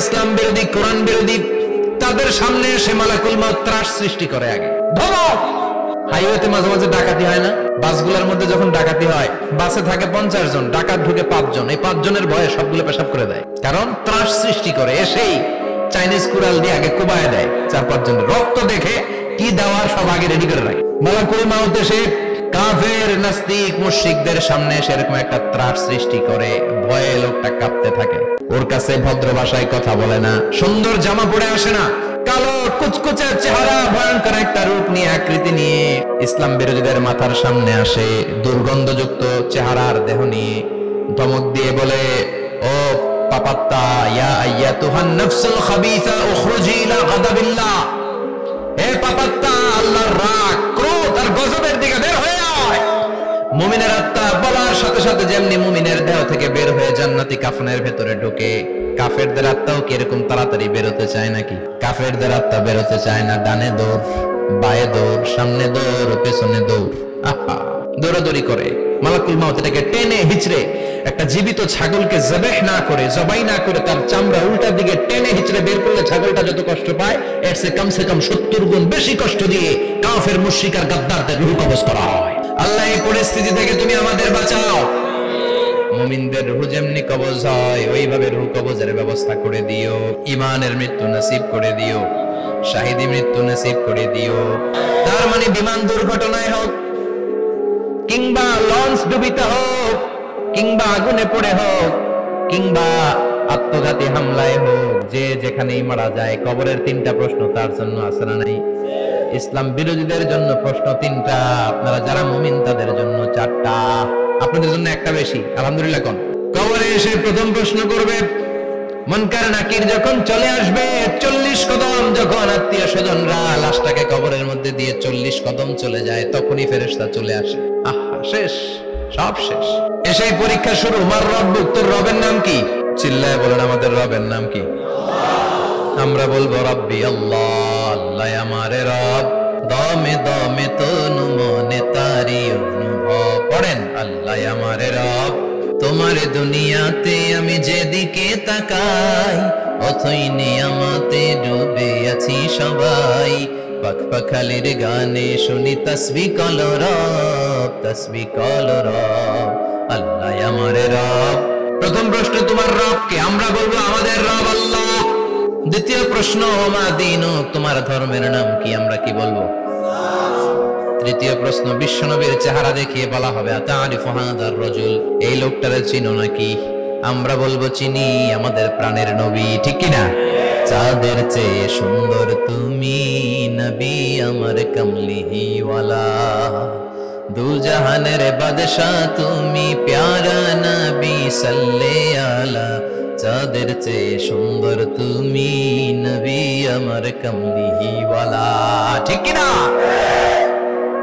ইসলাম বিরোধী, কোরআন বিরোধী, তাদের সামনে এসে মালাকুল মউত ত্রাস সৃষ্টি করে। আগে ধমক। হাইওয়েতে মাঝে মাঝে ডাকাতি হয় না? বাসগুলোর মধ্যে যখন ডাকাতি হয়, বাসে থাকে 50 জন, ডাকাত ঢুকে 5 জন, এই 5 জনের ভয়ে সবগুলো পেশাব করে দেয়, কারণ ত্রাস সৃষ্টি করে। এসেই চাইনিজ কুড়াল দিয়ে আগে কোবায় দেয় 4-5 জনের। রক্ত দেখে কি দেওয়ার সব আগে রেডি করে রাখে। মালাকুল মউত এসে কাফের, নাস্তিক, মুশরিকদের সামনে সেরকম একটা ত্রাস সৃষ্টি করে, ভয়ে লোকটা কাঁপতে থাকে। ওর কাছে ভদ্র ভাষায় কথা বলে না, সুন্দর জামা পরে আসে না, কালো কুচকুচে চেহারা, ভয়ঙ্কর একটা রূপ নিয়ে, আকৃতি নিয়ে ইসলাম বিরোধীদের মাথার সামনে আসে, দুর্গন্ধযুক্ত চেহারার দেহ নিয়ে ধমক দিয়ে বলে, ও পাপাত্তা, ইয়া আইয়াতুহান নাফসুল খাবিসা উখরুজি ইলা গাদাবিল্লাহ, হে পাপাত্তা, আল্লাহর রাগ, ক্রোধ আর গজবের দিকে বের হয়ে আয়। মুমিনের আত্মা বলার সাথে সাথে যেমনি মুমিনের দেহ থেকে বের হয়ে জান্নাতি কাফনের ভেতরে ঢোকে, কাফেরদের আত্মাও কি এরকম তাড়াতাড়ি বেরোতে চায় নাকি? কাফেরদের আত্মা বেরোতে চায় না। ডানে দৌড়, বায়ে দৌড়, সামনে দৌড়, পেছনে দৌড়, আহা, দৌড়াদৌড়ি করে। মালাকুল মউত এটাকে টেনে হিচড়ে, একটা জীবিত ছাগলকে জবাই না করে তার চামড়া উল্টার দিকে টেনে হিচড়ে বের করলে ছাগলটা যত কষ্ট পায়, এর চেয়ে কমসে কম 70 গুণ বেশি কষ্ট দিয়ে কাফের, মুশরিক আর গাদ্দারদের রূহ কবজ করা হয়। আল্লাহ এই পরিস্থিতি থেকে তুমি আমাদের বাঁচাও। মুমিনদের রূহ যেমনি কবজ হয়, ওইভাবে রূহ কবজের ব্যবস্থা করে দিও। ঈমানের মৃত্যু নসিব করে দিও, শাহীদি মৃত্যু নসিব করে দিও। তার মানে বিমান দুর্ঘটনায় হোক, কিংবা লঞ্চ ডুবিতে হোক, কিংবা আগুনে পড়ে হোক, কিংবা আত্মঘাতী হামলায় হোক, যে যেখানেই মারা যায়, কবরের 3টা প্রশ্ন তার জন্য আছে না নাই? ইসলাম বিরোধীদের জন্য প্রশ্ন 3টা, আপনারা যারা মুমিন তাদের জন্য 4টা, আপনাদের জন্য একটা বেশি। আলহামদুলিল্লাহ। কোন কবরে এসে প্রথম প্রশ্ন করবে, মুনকার নাকির যখন চলে আসবে, 40 কদম যখন আত্মীয় স্বজনরা লাশটাকে কবরের মধ্যে দিয়ে 40 কদম চলে যায়, তখনই ফেরেশতা চলে আসে। আহা, শেষ, সব শেষ। এসে পরীক্ষা শুরু। মার রব্বুক, তোর রবের নাম কি? চিল্লায় বলেন, আমাদের রবের নাম কি? আমরা বলবো রব্বি আল্লাহ, আল্লাহ আমারে রব। দমে দমে তনু মনে তারি অনুভব। পড়েন, আল্লাহ আমারে রব, তোমার দুনিয়াতে আমি যেদিকে তাকাই, অথই নিয়ামতে ডুবে আছি সবাই। পাখপাখালির গানে শুনি তাসবিহ কলো রব, তাসবিহ কলো রব, আল্লাহ আমারে রব। প্রথম প্রশ্ন, তোমার রব কে? আমরা বলবো আমাদের রব আল্লাহ। দ্বিতীয় প্রশ্ন, ওমা দীনুক, তোমার ধর্মের নাম কি? আমরা কি বলবো? তৃতীয় প্রশ্ন, বিশ্বনবীর চেহারা দেখিয়ে বলা হবে, আতারিফু হাদার রাজুল, এই লোকটারে চিনো নাকি? আমরা বলবো চিনি, আমাদের প্রাণের নবী, ঠিক কি না? চাঁদের চেয়ে সুন্দর তুমি নবী, আমার কামলিহি ওয়ালা, দু জাহানের বাদশাহ তুমি, প্যারা নবী সাল্লে আলা। চাঁদের চেয়ে সুন্দর তুমি নবী, আমার কামলিহি ওয়ালা, ঠিক কি না?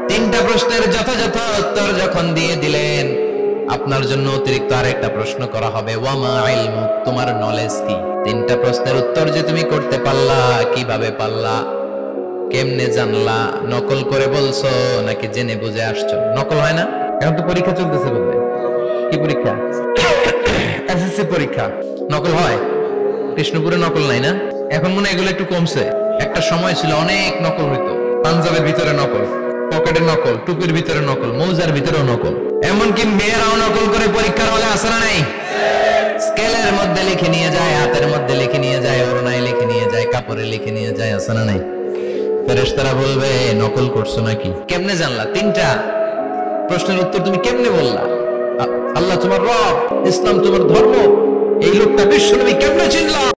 3টা প্রশ্নের যথাযথ উত্তর যখন দিয়ে দিলেন, আপনার জন্য অতিরিক্ত আরেকটা প্রশ্ন করা হবে, ওয়ামা ইলমুক, তোমার নলেজ কি? 3টা প্রশ্নের উত্তর যে তুমি করতে পারলা, কিভাবে পারলা, কেমনে জানলা? নকল করে বলছো নাকি জেনে বুঝে আসছো? নকল হয় না? এখন তো পরীক্ষা চলতেছে বোধহয়। কি পরীক্ষা? এসএসসি পরীক্ষা। নকল হয়? কৃষ্ণপুরে নকল নাই না? এখন মনে হয় এগুলো একটু কমছে। একটা সময় ছিল অনেক নকল হইতো। পাঞ্জাবের ভিতরে নকল, পকেটে নকল, টুপির ভিতরে নকল, মৌজার ভিতরেও নকল, এমনকি মেয়েরাও নকল করে পরীক্ষার হলে আসে না নাই? স্কেলের মধ্যে লিখে নিয়ে যায়, হাতের মধ্যে লিখে নিয়ে যায়, ওড়নায় লিখে নিয়ে যায়, কাপড়ে লিখে নিয়ে যায়, আসে না নাই? ফেরেশতারা বলবে, নকল করছো নাকি? কেমনে জানলা? 3টা প্রশ্নের উত্তর তুমি কেমনে বললা? আল্লাহ তোমার রব, ইসলাম তোমার ধর্ম, এই লোকটা বিশ্বনবী, কেমনে চিনলা?